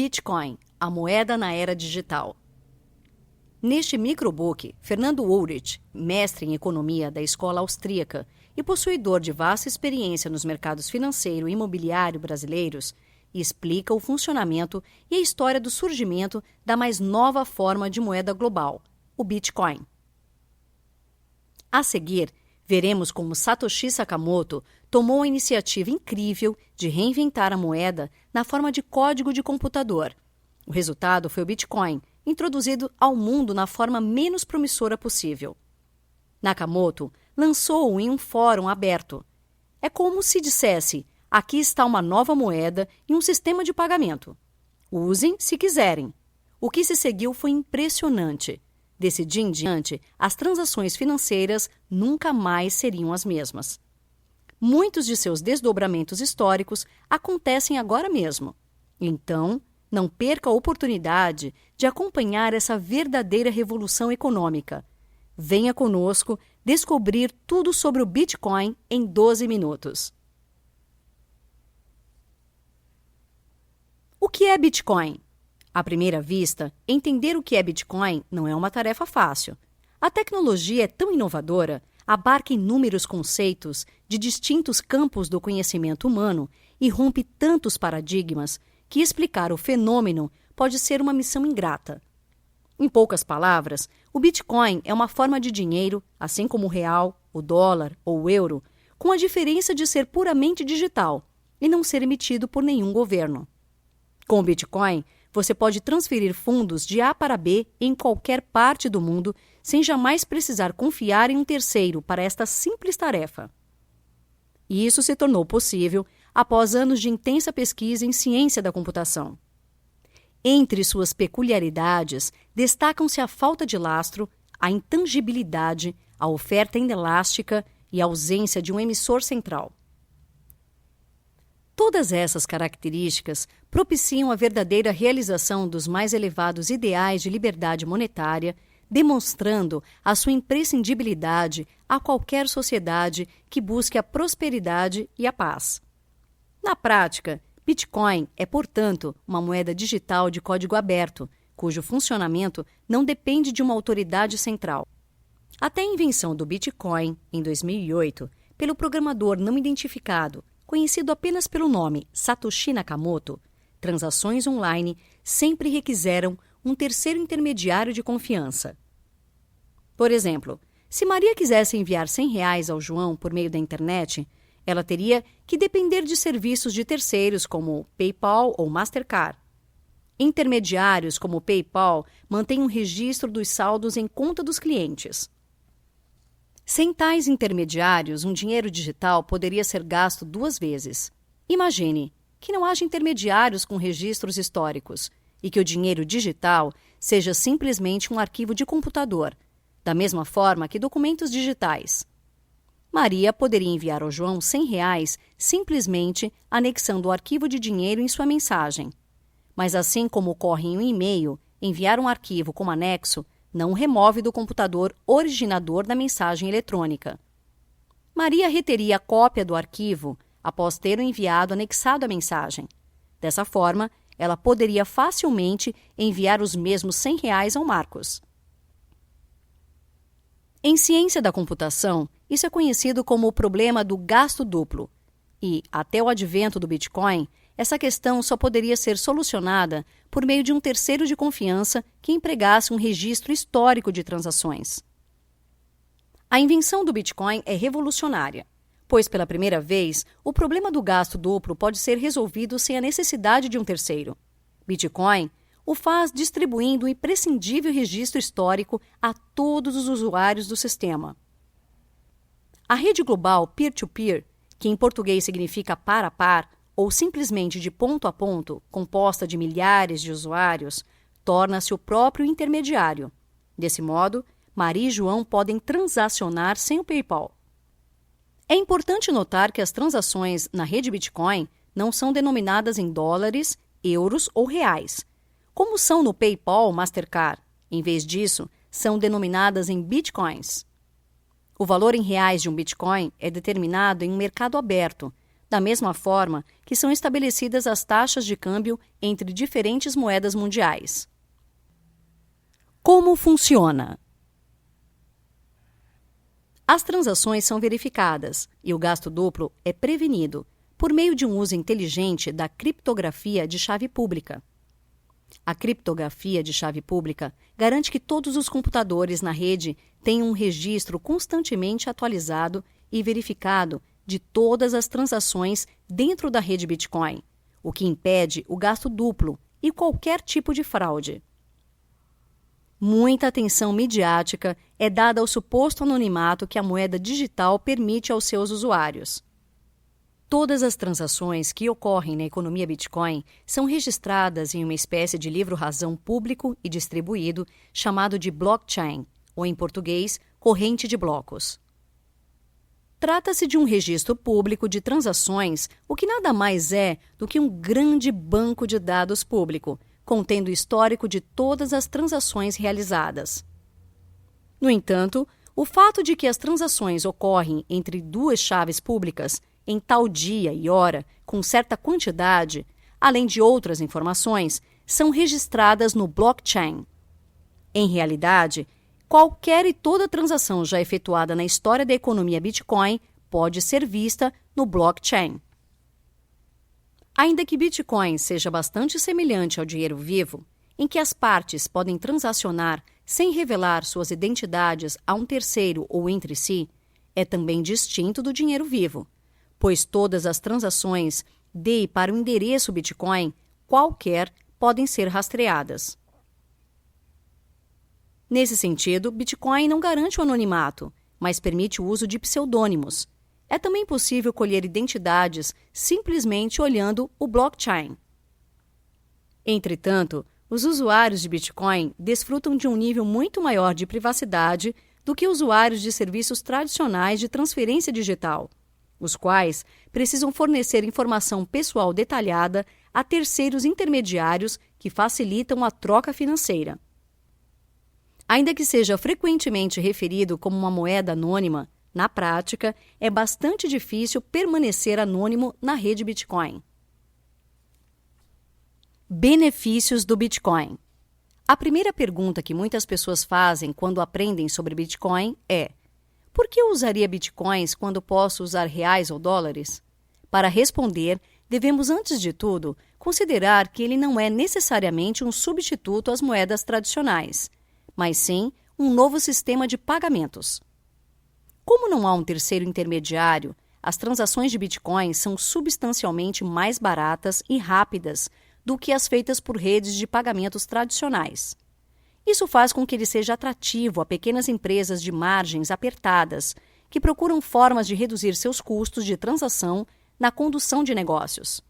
Bitcoin, a moeda na era digital. Neste microbook, Fernando Ulrich, mestre em economia da escola austríaca e possuidor de vasta experiência nos mercados financeiro e imobiliário brasileiros, explica o funcionamento e a história do surgimento da mais nova forma de moeda global, o Bitcoin. A seguir, veremos como Satoshi Sakamoto tomou a iniciativa incrível de reinventar a moeda na forma de código de computador. O resultado foi o Bitcoin, introduzido ao mundo na forma menos promissora possível. Nakamoto lançou-o em um fórum aberto. É como se dissesse: aqui está uma nova moeda e um sistema de pagamento. Usem se quiserem. O que se seguiu foi impressionante. Desse dia em diante, as transações financeiras nunca mais seriam as mesmas. Muitos de seus desdobramentos históricos acontecem agora mesmo. Então, não perca a oportunidade de acompanhar essa verdadeira revolução econômica. Venha conosco descobrir tudo sobre o Bitcoin em 12 minutos. O que é Bitcoin? À primeira vista, entender o que é Bitcoin não é uma tarefa fácil. A tecnologia é tão inovadora, abarca inúmeros conceitos de distintos campos do conhecimento humano e rompe tantos paradigmas que explicar o fenômeno pode ser uma missão ingrata. Em poucas palavras, o Bitcoin é uma forma de dinheiro, assim como o real, o dólar ou o euro, com a diferença de ser puramente digital e não ser emitido por nenhum governo. Com o Bitcoin, você pode transferir fundos de A para B em qualquer parte do mundo sem jamais precisar confiar em um terceiro para esta simples tarefa. E isso se tornou possível após anos de intensa pesquisa em ciência da computação. Entre suas peculiaridades, destacam-se a falta de lastro, a intangibilidade, a oferta inelástica e a ausência de um emissor central. Todas essas características propiciam a verdadeira realização dos mais elevados ideais de liberdade monetária, demonstrando a sua imprescindibilidade a qualquer sociedade que busque a prosperidade e a paz. Na prática, Bitcoin é, portanto, uma moeda digital de código aberto, cujo funcionamento não depende de uma autoridade central. Até a invenção do Bitcoin, em 2008, pelo programador não identificado, conhecido apenas pelo nome Satoshi Nakamoto, transações online sempre requiseram um terceiro intermediário de confiança. Por exemplo, se Maria quisesse enviar R$100 ao João por meio da internet, ela teria que depender de serviços de terceiros como PayPal ou Mastercard. Intermediários como o PayPal mantêm um registro dos saldos em conta dos clientes. Sem tais intermediários, um dinheiro digital poderia ser gasto 2 vezes. Imagine que não haja intermediários com registros históricos e que o dinheiro digital seja simplesmente um arquivo de computador, da mesma forma que documentos digitais. Maria poderia enviar ao João R$100 simplesmente anexando o arquivo de dinheiro em sua mensagem. Mas assim como ocorre em um e-mail, enviar um arquivo como anexo não o remove do computador originador da mensagem eletrônica. Maria reteria a cópia do arquivo após ter o enviado anexado à mensagem. Dessa forma, ela poderia facilmente enviar os mesmos R$100 ao Marcos. Em ciência da computação, isso é conhecido como o problema do gasto duplo. E, até o advento do Bitcoin, essa questão só poderia ser solucionada por meio de um terceiro de confiança que empregasse um registro histórico de transações. A invenção do Bitcoin é revolucionária, pois, pela primeira vez, o problema do gasto duplo pode ser resolvido sem a necessidade de um terceiro. Bitcoin o faz distribuindo um imprescindível registro histórico a todos os usuários do sistema. A rede global peer-to-peer, que em português significa par a par, ou simplesmente de ponto a ponto, composta de milhares de usuários, torna-se o próprio intermediário. Desse modo, Maria e João podem transacionar sem o PayPal. É importante notar que as transações na rede Bitcoin não são denominadas em dólares, euros ou reais, como são no PayPal ou Mastercard. Em vez disso, são denominadas em bitcoins. O valor em reais de um Bitcoin é determinado em um mercado aberto, da mesma forma que são estabelecidas as taxas de câmbio entre diferentes moedas mundiais. Como funciona? As transações são verificadas e o gasto duplo é prevenido por meio de um uso inteligente da criptografia de chave pública. A criptografia de chave pública garante que todos os computadores na rede tenham um registro constantemente atualizado e verificado de todas as transações dentro da rede Bitcoin, o que impede o gasto duplo e qualquer tipo de fraude. Muita atenção midiática é dada ao suposto anonimato que a moeda digital permite aos seus usuários. Todas as transações que ocorrem na economia Bitcoin são registradas em uma espécie de livro-razão público e distribuído chamado de blockchain, ou em português, corrente de blocos. Trata-se de um registro público de transações, o que nada mais é do que um grande banco de dados público, contendo o histórico de todas as transações realizadas. No entanto, o fato de que as transações ocorrem entre duas chaves públicas, em tal dia e hora, com certa quantidade, além de outras informações, são registradas no blockchain. Em realidade, qualquer e toda transação já efetuada na história da economia Bitcoin pode ser vista no blockchain. Ainda que Bitcoin seja bastante semelhante ao dinheiro vivo, em que as partes podem transacionar sem revelar suas identidades a um terceiro ou entre si, é também distinto do dinheiro vivo, pois todas as transações de e para o endereço Bitcoin, qualquer, podem ser rastreadas. Nesse sentido, Bitcoin não garante o anonimato, mas permite o uso de pseudônimos. É também possível colher identidades simplesmente olhando o blockchain. Entretanto, os usuários de Bitcoin desfrutam de um nível muito maior de privacidade do que usuários de serviços tradicionais de transferência digital, os quais precisam fornecer informação pessoal detalhada a terceiros intermediários que facilitam a troca financeira. Ainda que seja frequentemente referido como uma moeda anônima, na prática, é bastante difícil permanecer anônimo na rede Bitcoin. Benefícios do Bitcoin. A primeira pergunta que muitas pessoas fazem quando aprendem sobre Bitcoin é: por que eu usaria Bitcoins quando posso usar reais ou dólares? Para responder, devemos, antes de tudo, considerar que ele não é necessariamente um substituto às moedas tradicionais, mas sim um novo sistema de pagamentos. Como não há um terceiro intermediário, as transações de Bitcoin são substancialmente mais baratas e rápidas do que as feitas por redes de pagamentos tradicionais. Isso faz com que ele seja atrativo a pequenas empresas de margens apertadas que procuram formas de reduzir seus custos de transação na condução de negócios.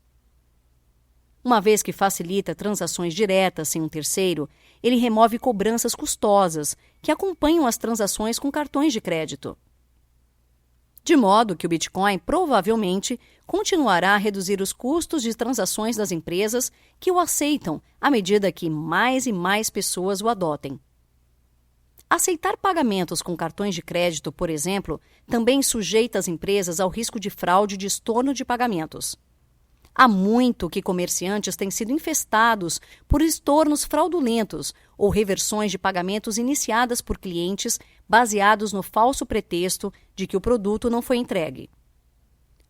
Uma vez que facilita transações diretas sem um terceiro, ele remove cobranças custosas que acompanham as transações com cartões de crédito. De modo que o Bitcoin provavelmente continuará a reduzir os custos de transações das empresas que o aceitam à medida que mais e mais pessoas o adotem. Aceitar pagamentos com cartões de crédito, por exemplo, também sujeita as empresas ao risco de fraude e de estorno de pagamentos. Há muito que comerciantes têm sido infestados por estornos fraudulentos ou reversões de pagamentos iniciadas por clientes baseados no falso pretexto de que o produto não foi entregue.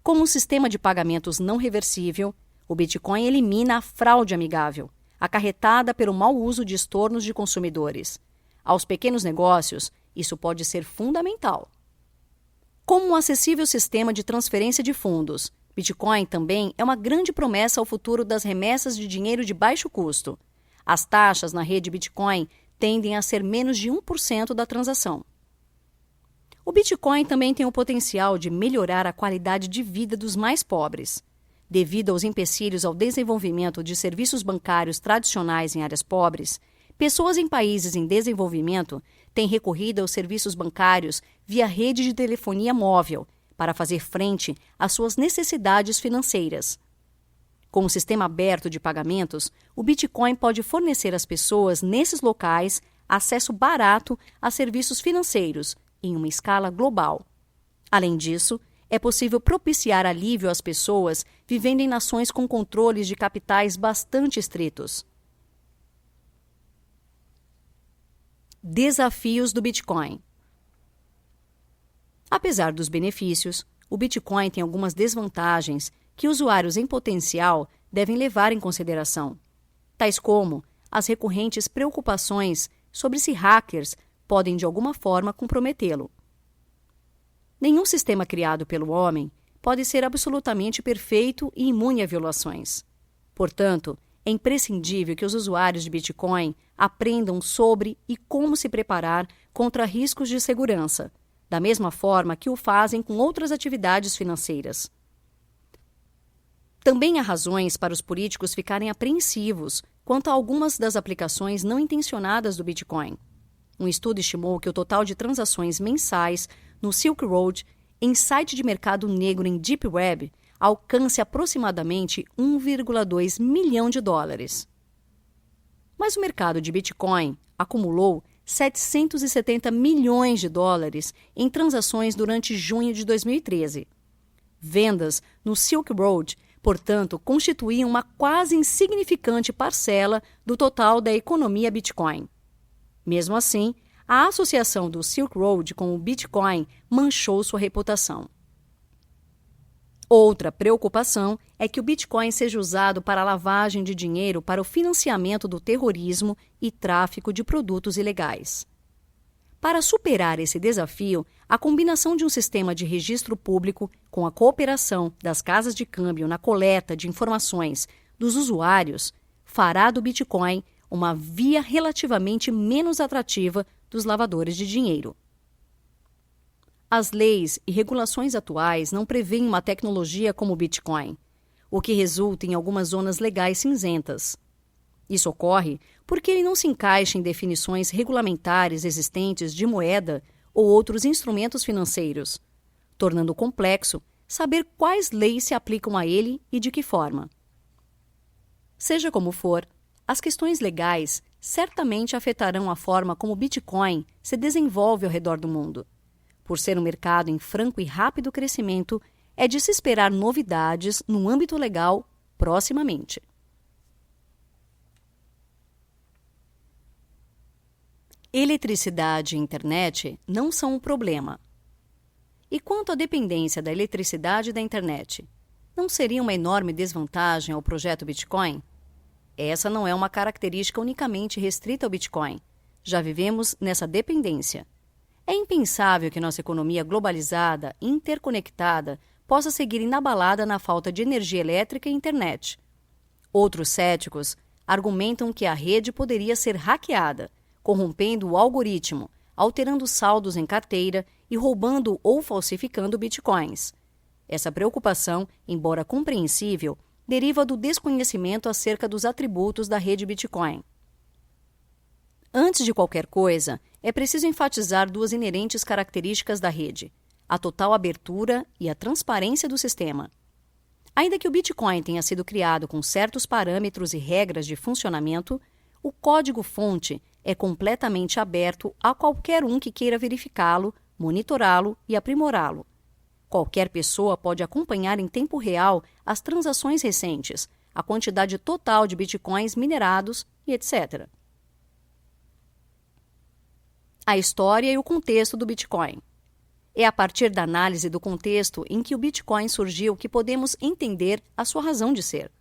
Como um sistema de pagamentos não reversível, o Bitcoin elimina a fraude amigável, acarretada pelo mau uso de estornos de consumidores. Aos pequenos negócios, isso pode ser fundamental. Como um acessível sistema de transferência de fundos, Bitcoin também é uma grande promessa ao futuro das remessas de dinheiro de baixo custo. As taxas na rede Bitcoin tendem a ser menos de 1% da transação. O Bitcoin também tem o potencial de melhorar a qualidade de vida dos mais pobres. Devido aos empecilhos ao desenvolvimento de serviços bancários tradicionais em áreas pobres, pessoas em países em desenvolvimento têm recorrido aos serviços bancários via rede de telefonia móvel para fazer frente às suas necessidades financeiras. Com um sistema aberto de pagamentos, o Bitcoin pode fornecer às pessoas nesses locais acesso barato a serviços financeiros em uma escala global. Além disso, é possível propiciar alívio às pessoas vivendo em nações com controles de capitais bastante estritos. Desafios do Bitcoin. Apesar dos benefícios, o Bitcoin tem algumas desvantagens que usuários em potencial devem levar em consideração, tais como as recorrentes preocupações sobre se hackers podem de alguma forma comprometê-lo. Nenhum sistema criado pelo homem pode ser absolutamente perfeito e imune a violações. Portanto, é imprescindível que os usuários de Bitcoin aprendam sobre e como se preparar contra riscos de segurança, da mesma forma que o fazem com outras atividades financeiras. Também há razões para os políticos ficarem apreensivos quanto a algumas das aplicações não intencionadas do Bitcoin. Um estudo estimou que o total de transações mensais no Silk Road, em site de mercado negro em Deep Web, alcance aproximadamente 1,2 milhão de dólares. Mas o mercado de Bitcoin acumulou 770 milhões de dólares em transações durante junho de 2013. Vendas no Silk Road, portanto, constituíam uma quase insignificante parcela do total da economia Bitcoin. Mesmo assim, a associação do Silk Road com o Bitcoin manchou sua reputação. Outra preocupação é que o Bitcoin seja usado para a lavagem de dinheiro para o financiamento do terrorismo e tráfico de produtos ilegais. Para superar esse desafio, a combinação de um sistema de registro público com a cooperação das casas de câmbio na coleta de informações dos usuários fará do Bitcoin uma via relativamente menos atrativa dos lavadores de dinheiro. As leis e regulações atuais não prevêem uma tecnologia como o Bitcoin, o que resulta em algumas zonas legais cinzentas. Isso ocorre porque ele não se encaixa em definições regulamentares existentes de moeda ou outros instrumentos financeiros, tornando complexo saber quais leis se aplicam a ele e de que forma. Seja como for, as questões legais certamente afetarão a forma como o Bitcoin se desenvolve ao redor do mundo. Por ser um mercado em franco e rápido crescimento, é de se esperar novidades no âmbito legal proximamente. Eletricidade e internet não são um problema. E quanto à dependência da eletricidade e da internet, não seria uma enorme desvantagem ao projeto Bitcoin? Essa não é uma característica unicamente restrita ao Bitcoin. Já vivemos nessa dependência. É impensável que nossa economia globalizada e interconectada possa seguir inabalada na falta de energia elétrica e internet. Outros céticos argumentam que a rede poderia ser hackeada, corrompendo o algoritmo, alterando saldos em carteira e roubando ou falsificando bitcoins. Essa preocupação, embora compreensível, deriva do desconhecimento acerca dos atributos da rede Bitcoin. Antes de qualquer coisa, é preciso enfatizar duas inerentes características da rede: a total abertura e a transparência do sistema. Ainda que o Bitcoin tenha sido criado com certos parâmetros e regras de funcionamento, o código-fonte é completamente aberto a qualquer um que queira verificá-lo, monitorá-lo e aprimorá-lo. Qualquer pessoa pode acompanhar em tempo real as transações recentes, a quantidade total de bitcoins minerados e etc. A história e o contexto do Bitcoin. É a partir da análise do contexto em que o Bitcoin surgiu que podemos entender a sua razão de ser.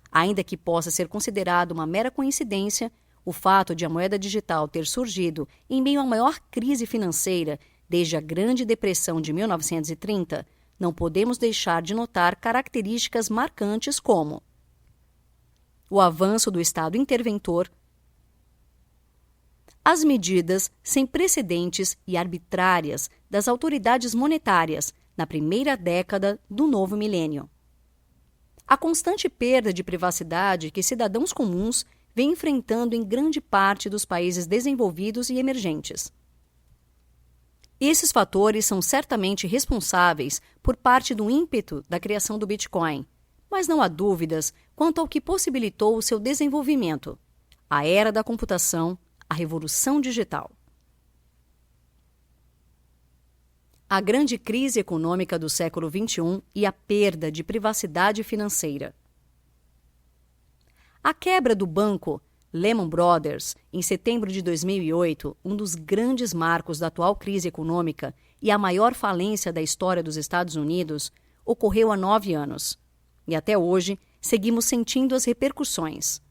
Ainda que possa ser considerado uma mera coincidência, o fato de a moeda digital ter surgido em meio à maior crise financeira desde a Grande Depressão de 1930, não podemos deixar de notar características marcantes como o avanço do Estado interventor, as medidas sem precedentes e arbitrárias das autoridades monetárias na primeira década do novo milênio, a constante perda de privacidade que cidadãos comuns vêm enfrentando em grande parte dos países desenvolvidos e emergentes. Esses fatores são certamente responsáveis por parte do ímpeto da criação do Bitcoin, mas não há dúvidas quanto ao que possibilitou o seu desenvolvimento: a era da computação, a revolução digital. A grande crise econômica do século XXI e a perda de privacidade financeira. A quebra do banco Lehman Brothers, em setembro de 2008, um dos grandes marcos da atual crise econômica e a maior falência da história dos Estados Unidos, ocorreu há 9 anos. E até hoje, seguimos sentindo as repercussões.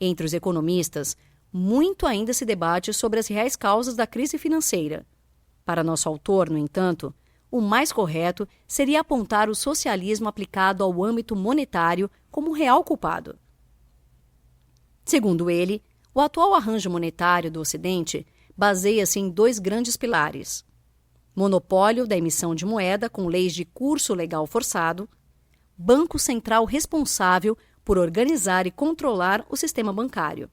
Entre os economistas, muito ainda se debate sobre as reais causas da crise financeira. Para nosso autor, no entanto, o mais correto seria apontar o socialismo aplicado ao âmbito monetário como o real culpado. Segundo ele, o atual arranjo monetário do Ocidente baseia-se em 2 grandes pilares: monopólio da emissão de moeda com leis de curso legal forçado, banco central responsável por organizar e controlar o sistema bancário.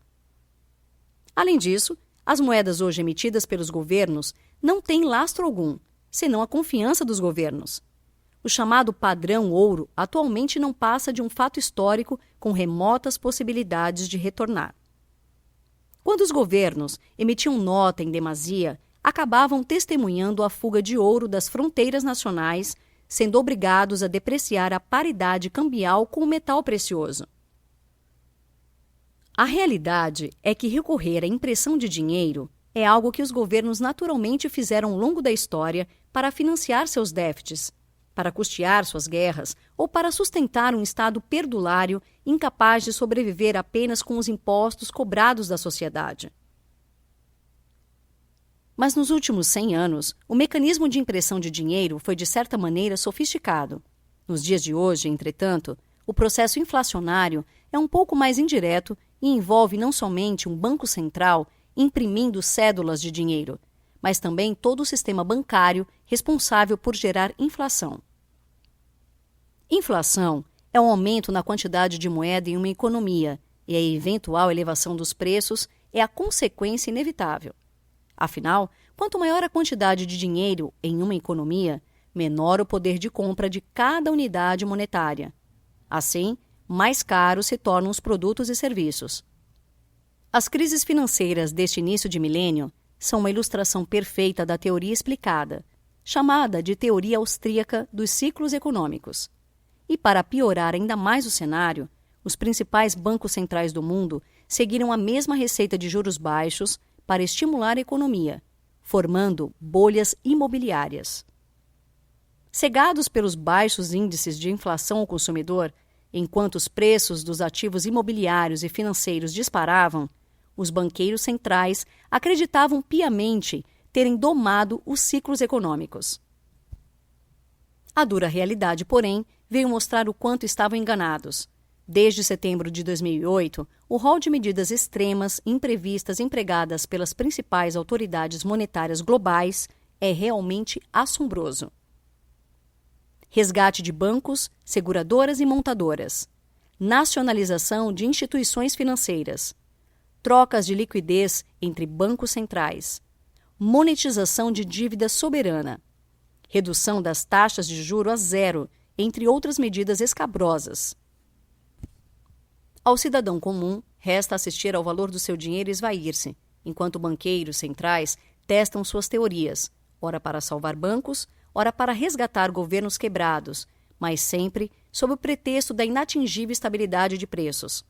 Além disso, as moedas hoje emitidas pelos governos não têm lastro algum, senão a confiança dos governos. O chamado padrão ouro atualmente não passa de um fato histórico com remotas possibilidades de retornar. Quando os governos emitiam nota em demasia, acabavam testemunhando a fuga de ouro das fronteiras nacionais, sendo obrigados a depreciar a paridade cambial com o metal precioso. A realidade é que recorrer à impressão de dinheiro é algo que os governos naturalmente fizeram ao longo da história para financiar seus déficits, para custear suas guerras ou para sustentar um Estado perdulário incapaz de sobreviver apenas com os impostos cobrados da sociedade. Mas nos últimos 100 anos, o mecanismo de impressão de dinheiro foi de certa maneira sofisticado. Nos dias de hoje, entretanto, o processo inflacionário é um pouco mais indireto e envolve não somente um banco central imprimindo cédulas de dinheiro, mas também todo o sistema bancário responsável por gerar inflação. Inflação é um aumento na quantidade de moeda em uma economia, e a eventual elevação dos preços é a consequência inevitável. Afinal, quanto maior a quantidade de dinheiro em uma economia, menor o poder de compra de cada unidade monetária. Assim, mais caros se tornam os produtos e serviços. As crises financeiras deste início de milênio são uma ilustração perfeita da teoria explicada, chamada de teoria austríaca dos ciclos econômicos. E para piorar ainda mais o cenário, os principais bancos centrais do mundo seguiram a mesma receita de juros baixos para estimular a economia, formando bolhas imobiliárias. Cegados pelos baixos índices de inflação ao consumidor, enquanto os preços dos ativos imobiliários e financeiros disparavam, os banqueiros centrais acreditavam piamente terem domado os ciclos econômicos. A dura realidade, porém, veio mostrar o quanto estavam enganados. Desde setembro de 2008, o rol de medidas extremas imprevistas empregadas pelas principais autoridades monetárias globais é realmente assombroso. Resgate de bancos, seguradoras e montadoras, nacionalização de instituições financeiras, trocas de liquidez entre bancos centrais, monetização de dívida soberana, redução das taxas de juros a zero, entre outras medidas escabrosas. Ao cidadão comum, resta assistir ao valor do seu dinheiro esvair-se, enquanto banqueiros centrais testam suas teorias, ora para salvar bancos, ora para resgatar governos quebrados, mas sempre sob o pretexto da inatingível estabilidade de preços.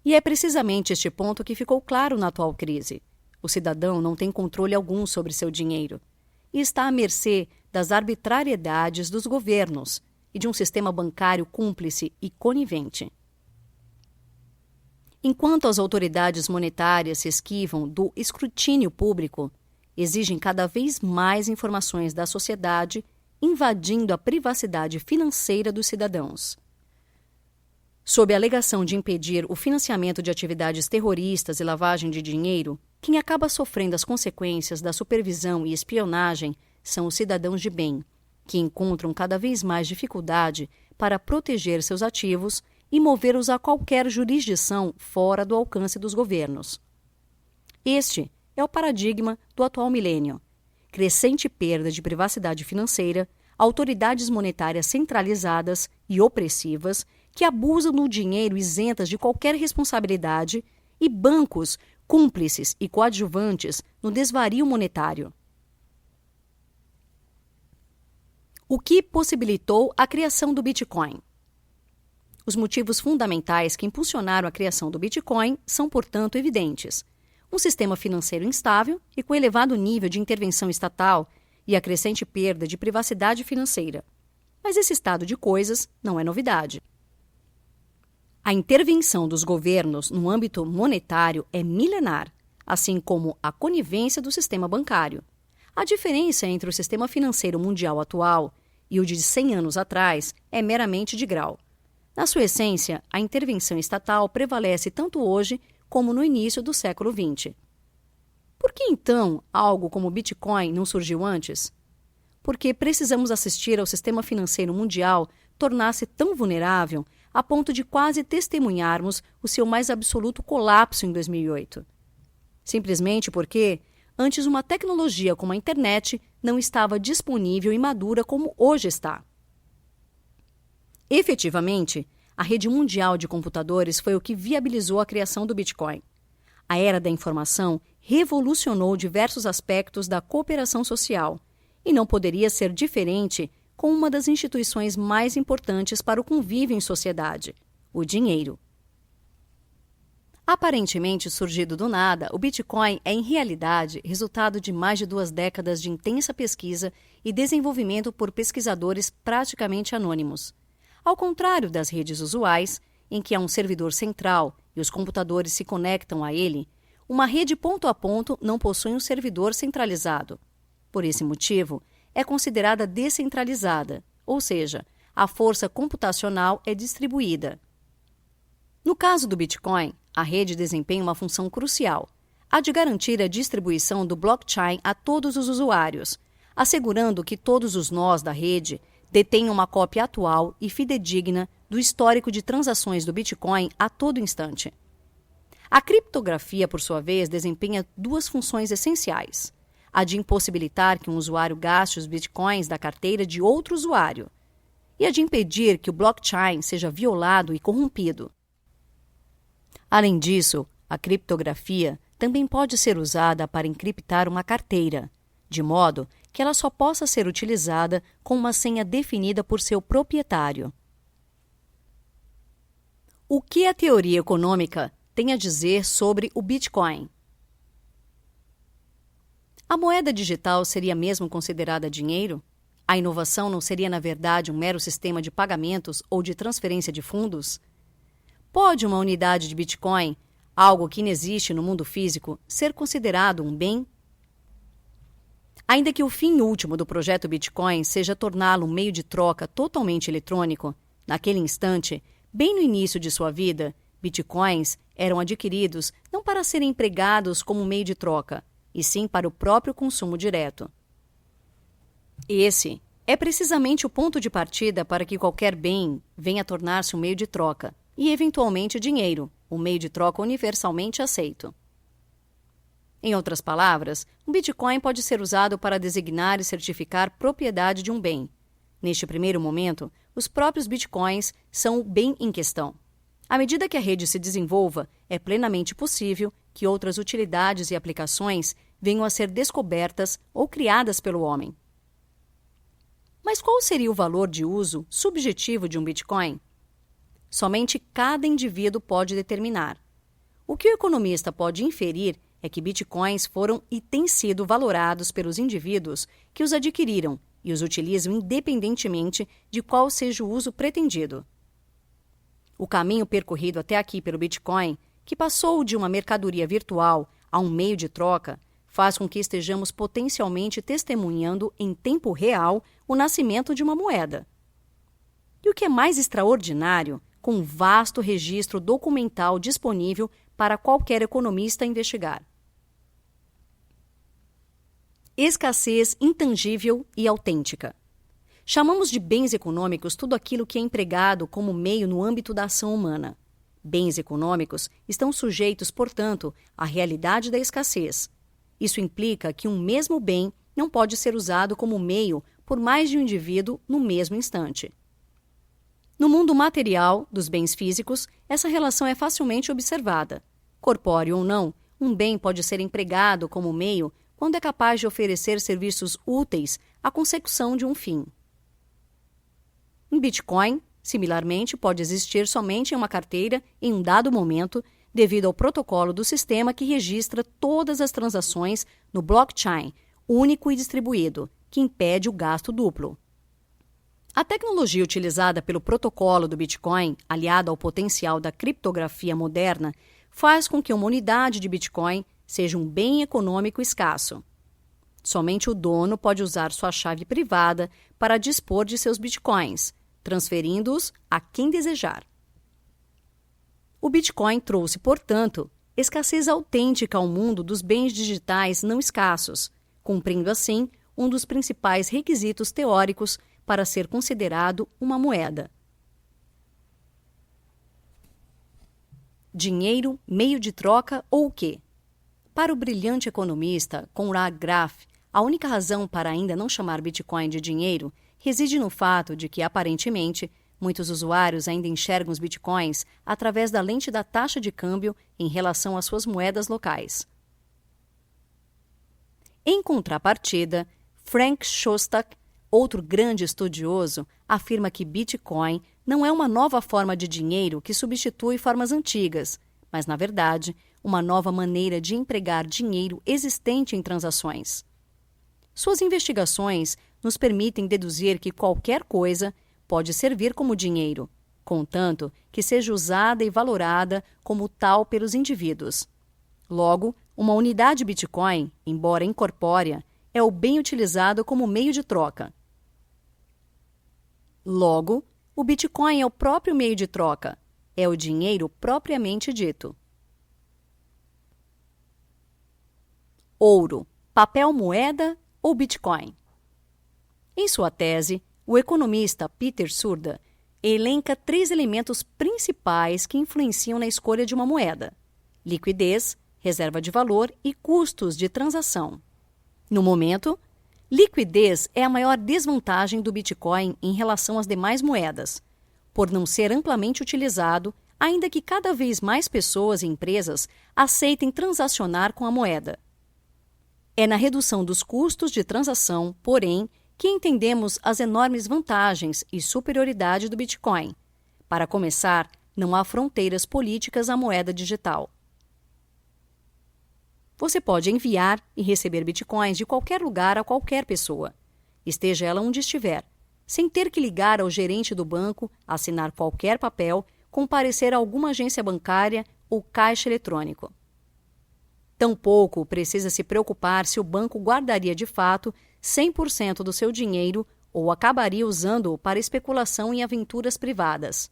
E é precisamente este ponto que ficou claro na atual crise. O cidadão não tem controle algum sobre seu dinheiro e está à mercê das arbitrariedades dos governos e de um sistema bancário cúmplice e conivente. Enquanto as autoridades monetárias se esquivam do escrutínio público, exigem cada vez mais informações da sociedade, invadindo a privacidade financeira dos cidadãos. Sob a alegação de impedir o financiamento de atividades terroristas e lavagem de dinheiro, quem acaba sofrendo as consequências da supervisão e espionagem são os cidadãos de bem, que encontram cada vez mais dificuldade para proteger seus ativos e movê-los a qualquer jurisdição fora do alcance dos governos. Este é o paradigma do atual milênio. Crescente perda de privacidade financeira, autoridades monetárias centralizadas e opressivas que abusam do dinheiro isentas de qualquer responsabilidade e bancos cúmplices e coadjuvantes no desvario monetário. O que possibilitou a criação do Bitcoin? Os motivos fundamentais que impulsionaram a criação do Bitcoin são, portanto, evidentes. Um sistema financeiro instável e com elevado nível de intervenção estatal e a crescente perda de privacidade financeira. Mas esse estado de coisas não é novidade. A intervenção dos governos no âmbito monetário é milenar, assim como a conivência do sistema bancário. A diferença entre o sistema financeiro mundial atual e o de 100 anos atrás é meramente de grau. Na sua essência, a intervenção estatal prevalece tanto hoje como no início do século XX. Por que, então, algo como o Bitcoin não surgiu antes? Porque precisamos assistir ao sistema financeiro mundial tornar-se tão vulnerável a ponto de quase testemunharmos o seu mais absoluto colapso em 2008. Simplesmente porque, antes, uma tecnologia como a internet não estava disponível e madura como hoje está. Efetivamente, a rede mundial de computadores foi o que viabilizou a criação do Bitcoin. A era da informação revolucionou diversos aspectos da cooperação social e não poderia ser diferente com uma das instituições mais importantes para o convívio em sociedade, o dinheiro. Aparentemente surgido do nada, o Bitcoin é, em realidade, resultado de mais de 2 décadas de intensa pesquisa e desenvolvimento por pesquisadores praticamente anônimos. Ao contrário das redes usuais, em que há um servidor central e os computadores se conectam a ele, uma rede ponto a ponto não possui um servidor centralizado. Por esse motivo, é considerada descentralizada, ou seja, a força computacional é distribuída. No caso do Bitcoin, a rede desempenha uma função crucial, a de garantir a distribuição do blockchain a todos os usuários, assegurando que todos os nós da rede detenham uma cópia atual e fidedigna do histórico de transações do Bitcoin a todo instante. A criptografia, por sua vez, desempenha 2 funções essenciais: a de impossibilitar que um usuário gaste os bitcoins da carteira de outro usuário e a de impedir que o blockchain seja violado e corrompido. Além disso, a criptografia também pode ser usada para encriptar uma carteira, de modo que ela só possa ser utilizada com uma senha definida por seu proprietário. O que a teoria econômica tem a dizer sobre o Bitcoin? A moeda digital seria mesmo considerada dinheiro? A inovação não seria, na verdade, um mero sistema de pagamentos ou de transferência de fundos? Pode uma unidade de Bitcoin, algo que inexiste no mundo físico, ser considerado um bem? Ainda que o fim último do projeto Bitcoin seja torná-lo um meio de troca totalmente eletrônico, naquele instante, bem no início de sua vida, Bitcoins eram adquiridos não para serem empregados como meio de troca, e sim para o próprio consumo direto. Esse é precisamente o ponto de partida para que qualquer bem venha a tornar-se um meio de troca, e eventualmente dinheiro, um meio de troca universalmente aceito. Em outras palavras, um Bitcoin pode ser usado para designar e certificar propriedade de um bem. Neste primeiro momento, os próprios Bitcoins são o bem em questão. À medida que a rede se desenvolva, é plenamente possível que outras utilidades e aplicações venham a ser descobertas ou criadas pelo homem. Mas qual seria o valor de uso subjetivo de um Bitcoin? Somente cada indivíduo pode determinar. O que o economista pode inferir é que bitcoins foram e têm sido valorados pelos indivíduos que os adquiriram e os utilizam independentemente de qual seja o uso pretendido. O caminho percorrido até aqui pelo Bitcoin, que passou de uma mercadoria virtual a um meio de troca, faz com que estejamos potencialmente testemunhando em tempo real o nascimento de uma moeda. E o que é mais extraordinário, com um vasto registro documental disponível para qualquer economista investigar. Escassez intangível e autêntica. Chamamos de bens econômicos tudo aquilo que é empregado como meio no âmbito da ação humana. Bens econômicos estão sujeitos, portanto, à realidade da escassez. Isso implica que um mesmo bem não pode ser usado como meio por mais de um indivíduo no mesmo instante. No mundo material dos bens físicos, essa relação é facilmente observada. Corpóreo ou não, um bem pode ser empregado como meio quando é capaz de oferecer serviços úteis à consecução de um fim. Em Bitcoin, similarmente, pode existir somente em uma carteira em um dado momento, devido ao protocolo do sistema que registra todas as transações no blockchain, único e distribuído, que impede o gasto duplo. A tecnologia utilizada pelo protocolo do Bitcoin, aliada ao potencial da criptografia moderna, faz com que uma unidade de Bitcoin seja um bem econômico escasso. Somente o dono pode usar sua chave privada para dispor de seus Bitcoins, transferindo-os a quem desejar. O Bitcoin trouxe, portanto, escassez autêntica ao mundo dos bens digitais não escassos, cumprindo assim um dos principais requisitos teóricos para ser considerado uma moeda. Dinheiro, meio de troca ou o quê? Para o brilhante economista Conrad Graf, a única razão para ainda não chamar Bitcoin de dinheiro reside no fato de que, aparentemente, muitos usuários ainda enxergam os Bitcoins através da lente da taxa de câmbio em relação às suas moedas locais. Em contrapartida, Frank Shostak, outro grande estudioso, afirma que Bitcoin não é uma nova forma de dinheiro que substitui formas antigas, mas, na verdade, uma nova maneira de empregar dinheiro existente em transações. Suas investigações nos permitem deduzir que qualquer coisa pode servir como dinheiro, contanto que seja usada e valorada como tal pelos indivíduos. Logo, uma unidade Bitcoin, embora incorpórea, é o bem utilizado como meio de troca. Logo, o Bitcoin é o próprio meio de troca, é o dinheiro propriamente dito. Ouro, papel moeda ou Bitcoin? Em sua tese, o economista Peter Surda elenca 3 elementos principais que influenciam na escolha de uma moeda: liquidez, reserva de valor e custos de transação. No momento, liquidez é a maior desvantagem do Bitcoin em relação às demais moedas, por não ser amplamente utilizado, ainda que cada vez mais pessoas e empresas aceitem transacionar com a moeda. É na redução dos custos de transação, porém, que entendemos as enormes vantagens e superioridade do Bitcoin. Para começar, não há fronteiras políticas à moeda digital. Você pode enviar e receber Bitcoins de qualquer lugar a qualquer pessoa, esteja ela onde estiver, sem ter que ligar ao gerente do banco, assinar qualquer papel, comparecer a alguma agência bancária ou caixa eletrônico. Tampouco precisa se preocupar se o banco guardaria de fato 100% do seu dinheiro ou acabaria usando-o para especulação em aventuras privadas.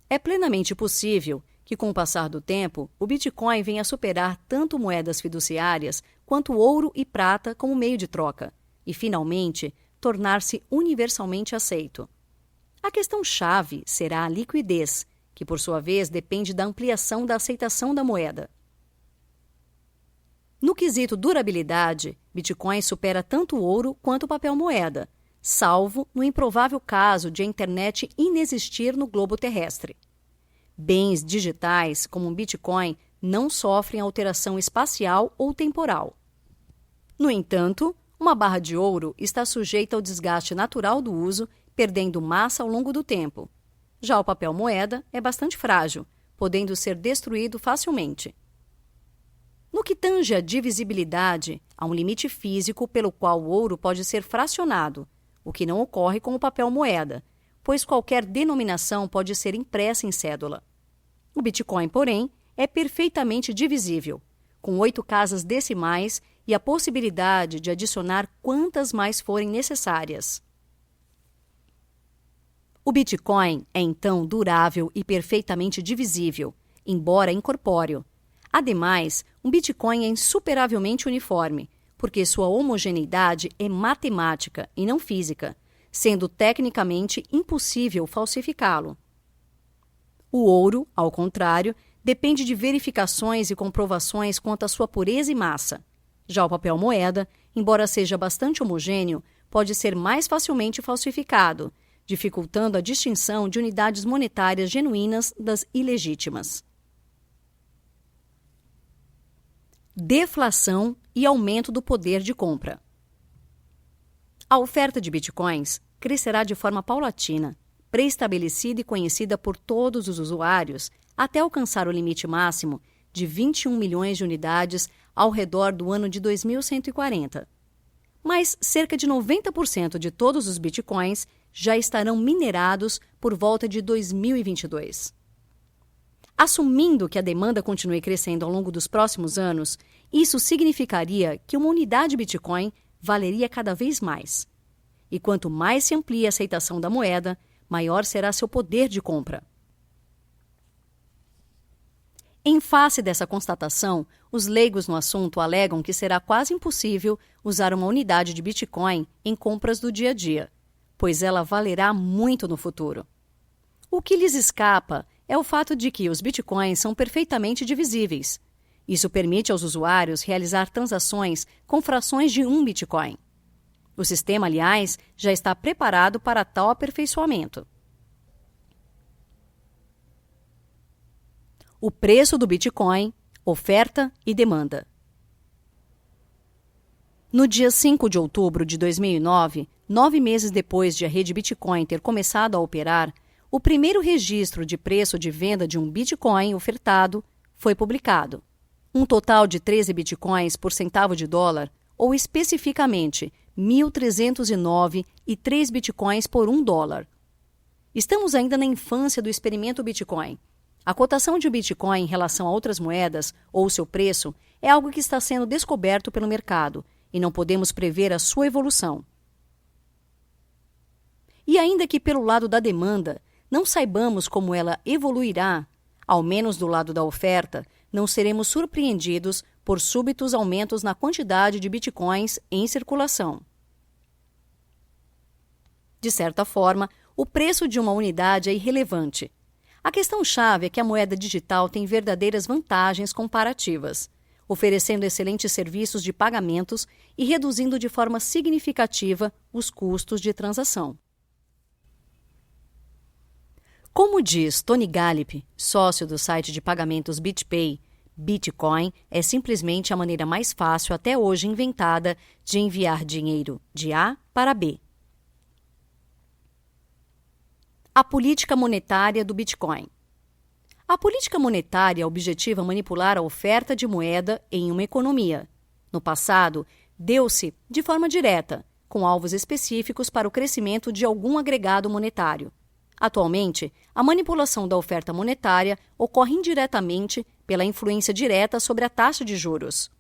É plenamente possível que, com o passar do tempo, o Bitcoin venha a superar tanto moedas fiduciárias quanto ouro e prata como meio de troca, e, finalmente, tornar-se universalmente aceito. A questão-chave será a liquidez, que, por sua vez, depende da ampliação da aceitação da moeda. No quesito durabilidade, Bitcoin supera tanto o ouro quanto o papel moeda, salvo no improvável caso de a internet inexistir no globo terrestre. Bens digitais, como um Bitcoin, não sofrem alteração espacial ou temporal. No entanto, uma barra de ouro está sujeita ao desgaste natural do uso, perdendo massa ao longo do tempo. Já o papel moeda é bastante frágil, podendo ser destruído facilmente. No que tange à divisibilidade, há um limite físico pelo qual o ouro pode ser fracionado, o que não ocorre com o papel moeda, pois qualquer denominação pode ser impressa em cédula. O Bitcoin, porém, é perfeitamente divisível, com 8 casas decimais e a possibilidade de adicionar quantas mais forem necessárias. O Bitcoin é, então, durável e perfeitamente divisível, embora incorpóreo. Ademais, um Bitcoin é insuperavelmente uniforme, porque sua homogeneidade é matemática e não física, sendo tecnicamente impossível falsificá-lo. O ouro, ao contrário, depende de verificações e comprovações quanto à sua pureza e massa. Já o papel moeda, embora seja bastante homogêneo, pode ser mais facilmente falsificado, dificultando a distinção de unidades monetárias genuínas das ilegítimas. Deflação e aumento do poder de compra. A oferta de bitcoins crescerá de forma paulatina, pré-estabelecida e conhecida por todos os usuários, até alcançar o limite máximo de 21 milhões de unidades ao redor do ano de 2140. Mas cerca de 90% de todos os bitcoins já estarão minerados por volta de 2022. Assumindo que a demanda continue crescendo ao longo dos próximos anos, isso significaria que uma unidade Bitcoin valeria cada vez mais. E quanto mais se amplia a aceitação da moeda, maior será seu poder de compra. Em face dessa constatação, os leigos no assunto alegam que será quase impossível usar uma unidade de Bitcoin em compras do dia a dia, pois ela valerá muito no futuro. O que lhes escapa é o fato de que os Bitcoins são perfeitamente divisíveis. Isso permite aos usuários realizar transações com frações de um Bitcoin. O sistema, aliás, já está preparado para tal aperfeiçoamento. O preço do Bitcoin, oferta e demanda. No dia 5 de outubro de 2009, 9 meses depois de a rede Bitcoin ter começado a operar, o primeiro registro de preço de venda de um Bitcoin ofertado foi publicado. Um total de 13 Bitcoins por centavo de dólar, ou especificamente 1.309,03 Bitcoins por $1. Estamos ainda na infância do experimento Bitcoin. A cotação de Bitcoin em relação a outras moedas, ou seu preço, é algo que está sendo descoberto pelo mercado, e não podemos prever a sua evolução. E ainda que pelo lado da demanda, não saibamos como ela evoluirá, ao menos do lado da oferta, não seremos surpreendidos por súbitos aumentos na quantidade de bitcoins em circulação. De certa forma, o preço de uma unidade é irrelevante. A questão-chave é que a moeda digital tem verdadeiras vantagens comparativas, oferecendo excelentes serviços de pagamentos e reduzindo de forma significativa os custos de transação. Como diz Tony Gallip, sócio do site de pagamentos BitPay, Bitcoin é simplesmente a maneira mais fácil até hoje inventada de enviar dinheiro de A para B. A política monetária do Bitcoin. A política monetária objetiva manipular a oferta de moeda em uma economia. No passado, deu-se de forma direta, com alvos específicos para o crescimento de algum agregado monetário. Atualmente, a manipulação da oferta monetária ocorre indiretamente pela influência direta sobre a taxa de juros.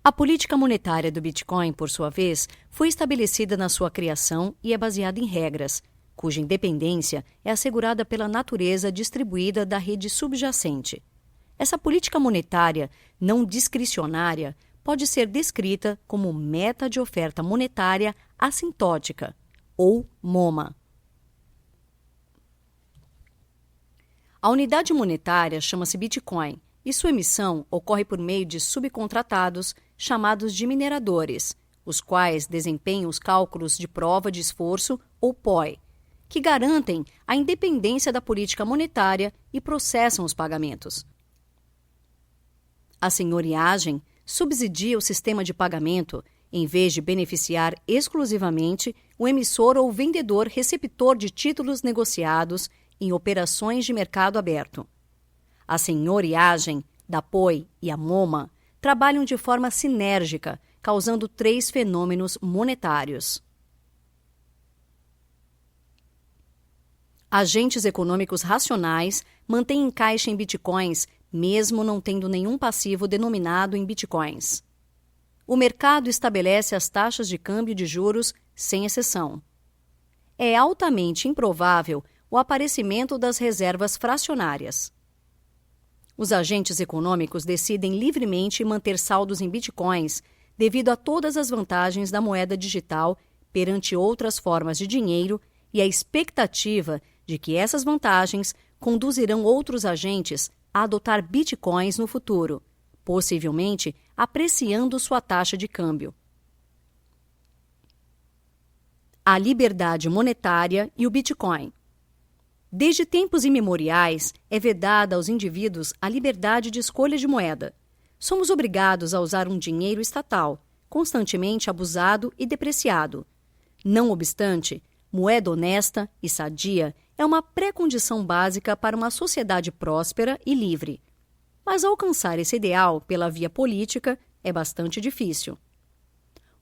A política monetária do Bitcoin, por sua vez, foi estabelecida na sua criação e é baseada em regras, cuja independência é assegurada pela natureza distribuída da rede subjacente. Essa política monetária não discricionária pode ser descrita como meta de oferta monetária assintótica, ou MoMA. A unidade monetária chama-se Bitcoin e sua emissão ocorre por meio de subcontratados chamados de mineradores, os quais desempenham os cálculos de prova de esforço, ou POE, que garantem a independência da política monetária e processam os pagamentos. A senhoriagem subsidia o sistema de pagamento em vez de beneficiar exclusivamente o emissor ou vendedor receptor de títulos negociados em operações de mercado aberto. A senhoriagem da POE e a MoMA trabalham de forma sinérgica, causando 3 fenômenos monetários. Agentes econômicos racionais mantêm em caixa em bitcoins, mesmo não tendo nenhum passivo denominado em bitcoins. O mercado estabelece as taxas de câmbio de juros sem exceção. É altamente improvável o aparecimento das reservas fracionárias. Os agentes econômicos decidem livremente manter saldos em bitcoins devido a todas as vantagens da moeda digital perante outras formas de dinheiro e a expectativa de que essas vantagens conduzirão outros agentes a adotar bitcoins no futuro, possivelmente apreciando sua taxa de câmbio. A liberdade monetária e o Bitcoin. Desde tempos imemoriais, é vedada aos indivíduos a liberdade de escolha de moeda. Somos obrigados a usar um dinheiro estatal, constantemente abusado e depreciado. Não obstante, moeda honesta e sadia é uma pré-condição básica para uma sociedade próspera e livre. Mas alcançar esse ideal pela via política é bastante difícil.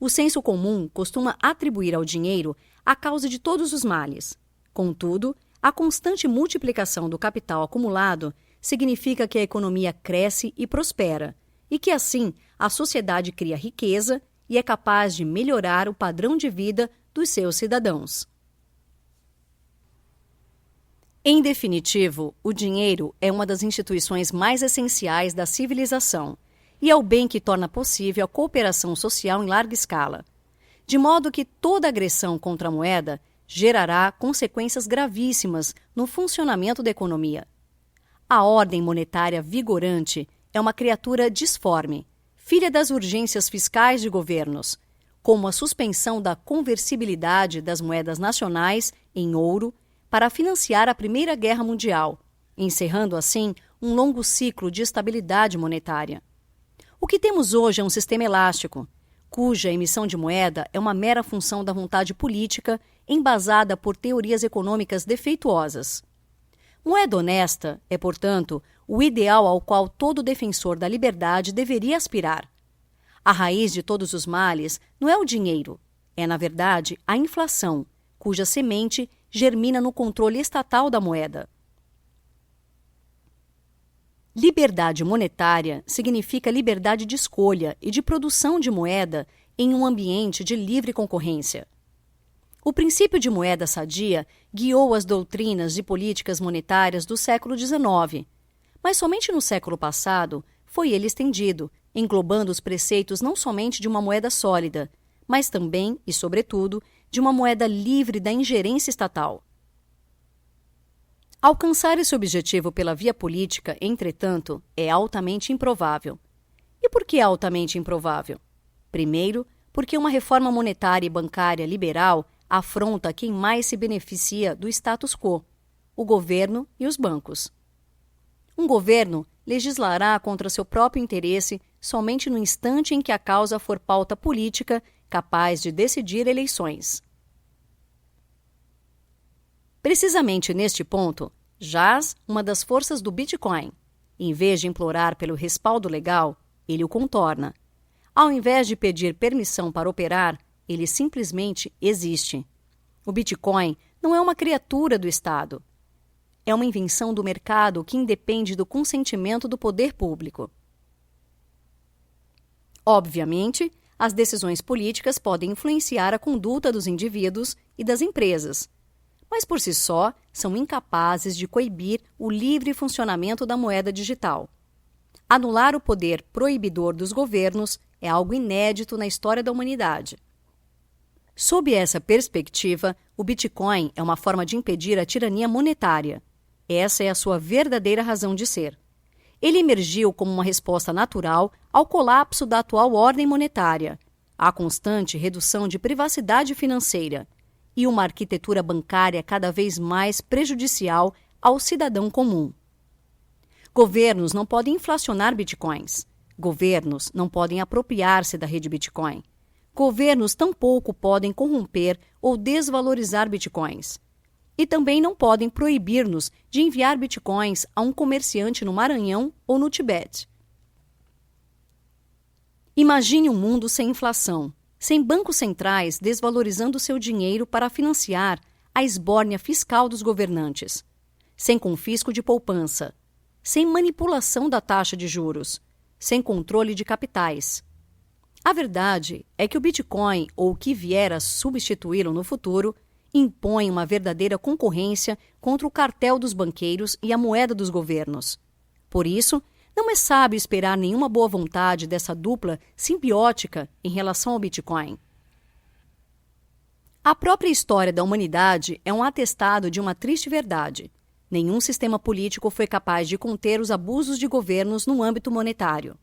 O senso comum costuma atribuir ao dinheiro a causa de todos os males. Contudo, a constante multiplicação do capital acumulado significa que a economia cresce e prospera, e que, assim, a sociedade cria riqueza e é capaz de melhorar o padrão de vida dos seus cidadãos. Em definitivo, o dinheiro é uma das instituições mais essenciais da civilização e é o bem que torna possível a cooperação social em larga escala, de modo que toda agressão contra a moeda gerará consequências gravíssimas no funcionamento da economia. A ordem monetária vigorante é uma criatura disforme, filha das urgências fiscais de governos, como a suspensão da conversibilidade das moedas nacionais em ouro para financiar a Primeira Guerra Mundial, encerrando assim um longo ciclo de estabilidade monetária. O que temos hoje é um sistema elástico, cuja emissão de moeda é uma mera função da vontade política embasada por teorias econômicas defeituosas. Moeda honesta é, portanto, o ideal ao qual todo defensor da liberdade deveria aspirar. A raiz de todos os males não é o dinheiro, é, na verdade, a inflação, cuja semente germina no controle estatal da moeda. Liberdade monetária significa liberdade de escolha e de produção de moeda em um ambiente de livre concorrência. O princípio de moeda sadia guiou as doutrinas de políticas monetárias do século XIX, mas somente no século passado foi ele estendido, englobando os preceitos não somente de uma moeda sólida, mas também, e sobretudo, de uma moeda livre da ingerência estatal. Alcançar esse objetivo pela via política, entretanto, é altamente improvável. E por que é altamente improvável? Primeiro, porque uma reforma monetária e bancária liberal afronta quem mais se beneficia do status quo, o governo e os bancos. Um governo legislará contra seu próprio interesse somente no instante em que a causa for pauta política capaz de decidir eleições. Precisamente neste ponto, jaz uma das forças do Bitcoin. Em vez de implorar pelo respaldo legal, ele o contorna. Ao invés de pedir permissão para operar, ele simplesmente existe. O Bitcoin não é uma criatura do Estado. É uma invenção do mercado que independe do consentimento do poder público. Obviamente, as decisões políticas podem influenciar a conduta dos indivíduos e das empresas, mas por si só são incapazes de coibir o livre funcionamento da moeda digital. Anular o poder proibidor dos governos é algo inédito na história da humanidade. Sob essa perspectiva, o Bitcoin é uma forma de impedir a tirania monetária. Essa é a sua verdadeira razão de ser. Ele emergiu como uma resposta natural ao colapso da atual ordem monetária, à constante redução de privacidade financeira e uma arquitetura bancária cada vez mais prejudicial ao cidadão comum. Governos não podem inflacionar bitcoins. Governos não podem apropriar-se da rede Bitcoin. Governos tampouco podem corromper ou desvalorizar bitcoins. E também não podem proibir-nos de enviar bitcoins a um comerciante no Maranhão ou no Tibete. Imagine um mundo sem inflação, sem bancos centrais desvalorizando seu dinheiro para financiar a esbórnia fiscal dos governantes, sem confisco de poupança, sem manipulação da taxa de juros, sem controle de capitais. A verdade é que o Bitcoin, ou o que vier a substituí-lo no futuro, impõe uma verdadeira concorrência contra o cartel dos banqueiros e a moeda dos governos. Por isso, não é sábio esperar nenhuma boa vontade dessa dupla simbiótica em relação ao Bitcoin. A própria história da humanidade é um atestado de uma triste verdade. Nenhum sistema político foi capaz de conter os abusos de governos no âmbito monetário.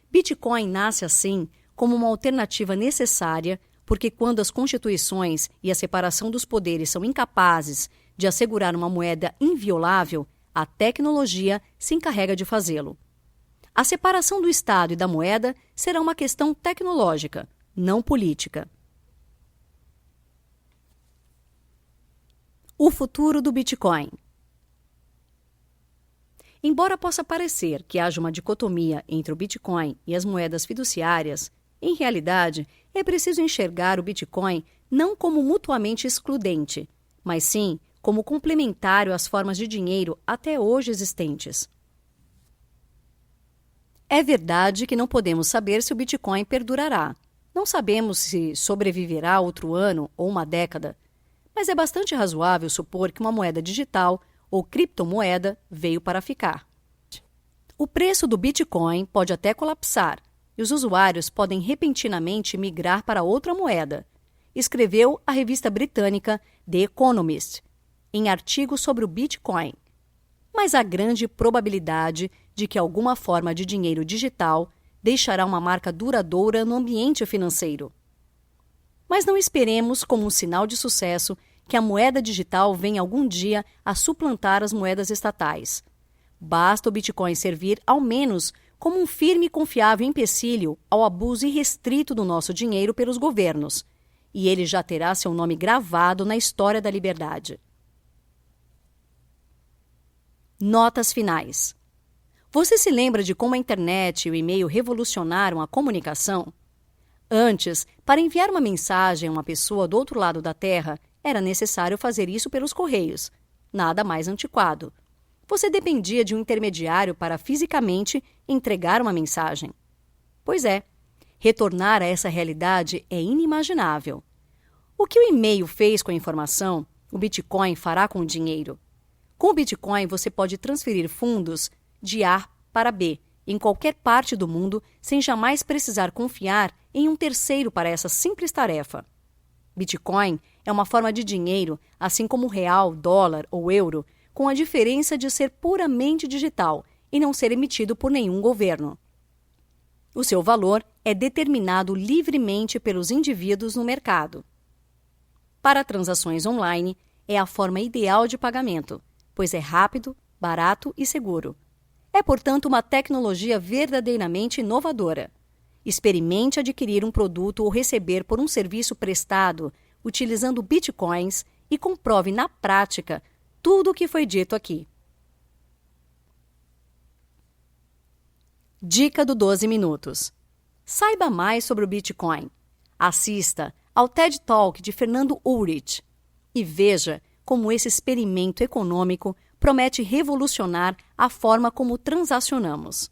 Bitcoin nasce assim como uma alternativa necessária porque quando as constituições e a separação dos poderes são incapazes de assegurar uma moeda inviolável, a tecnologia se encarrega de fazê-lo. A separação do Estado e da moeda será uma questão tecnológica, não política. O futuro do Bitcoin. Embora possa parecer que haja uma dicotomia entre o Bitcoin e as moedas fiduciárias, em realidade, é preciso enxergar o Bitcoin não como mutuamente excludente, mas sim como complementário às formas de dinheiro até hoje existentes. É verdade que não podemos saber se o Bitcoin perdurará. Não sabemos se sobreviverá outro ano ou uma década, mas é bastante razoável supor que uma moeda digital ou criptomoeda veio para ficar. O preço do Bitcoin pode até colapsar e os usuários podem repentinamente migrar para outra moeda, escreveu a revista britânica The Economist, em artigo sobre o Bitcoin. Mas há grande probabilidade de que alguma forma de dinheiro digital deixará uma marca duradoura no ambiente financeiro. Mas não esperemos, como um sinal de sucesso, que a moeda digital venha algum dia a suplantar as moedas estatais. Basta o Bitcoin servir, ao menos, como um firme e confiável empecilho ao abuso irrestrito do nosso dinheiro pelos governos, e ele já terá seu nome gravado na história da liberdade. Notas finais. Você se lembra de como a internet e o e-mail revolucionaram a comunicação? Antes, para enviar uma mensagem a uma pessoa do outro lado da Terra, era necessário fazer isso pelos correios. Nada mais antiquado. Você dependia de um intermediário para fisicamente entregar uma mensagem. Pois é, retornar a essa realidade é inimaginável. O que o e-mail fez com a informação, o Bitcoin fará com o dinheiro. Com o Bitcoin, você pode transferir fundos de A para B, em qualquer parte do mundo, sem jamais precisar confiar em um terceiro para essa simples tarefa. Bitcoin é uma forma de dinheiro, assim como o real, dólar ou euro, com a diferença de ser puramente digital e não ser emitido por nenhum governo. O seu valor é determinado livremente pelos indivíduos no mercado. Para transações online, é a forma ideal de pagamento, pois é rápido, barato e seguro. É, portanto, uma tecnologia verdadeiramente inovadora. Experimente adquirir um produto ou receber por um serviço prestado utilizando bitcoins e comprove na prática tudo o que foi dito aqui. Dica do 12 minutos. Saiba mais sobre o Bitcoin. Assista ao TED Talk de Fernando Ulrich e veja como esse experimento econômico promete revolucionar a forma como transacionamos.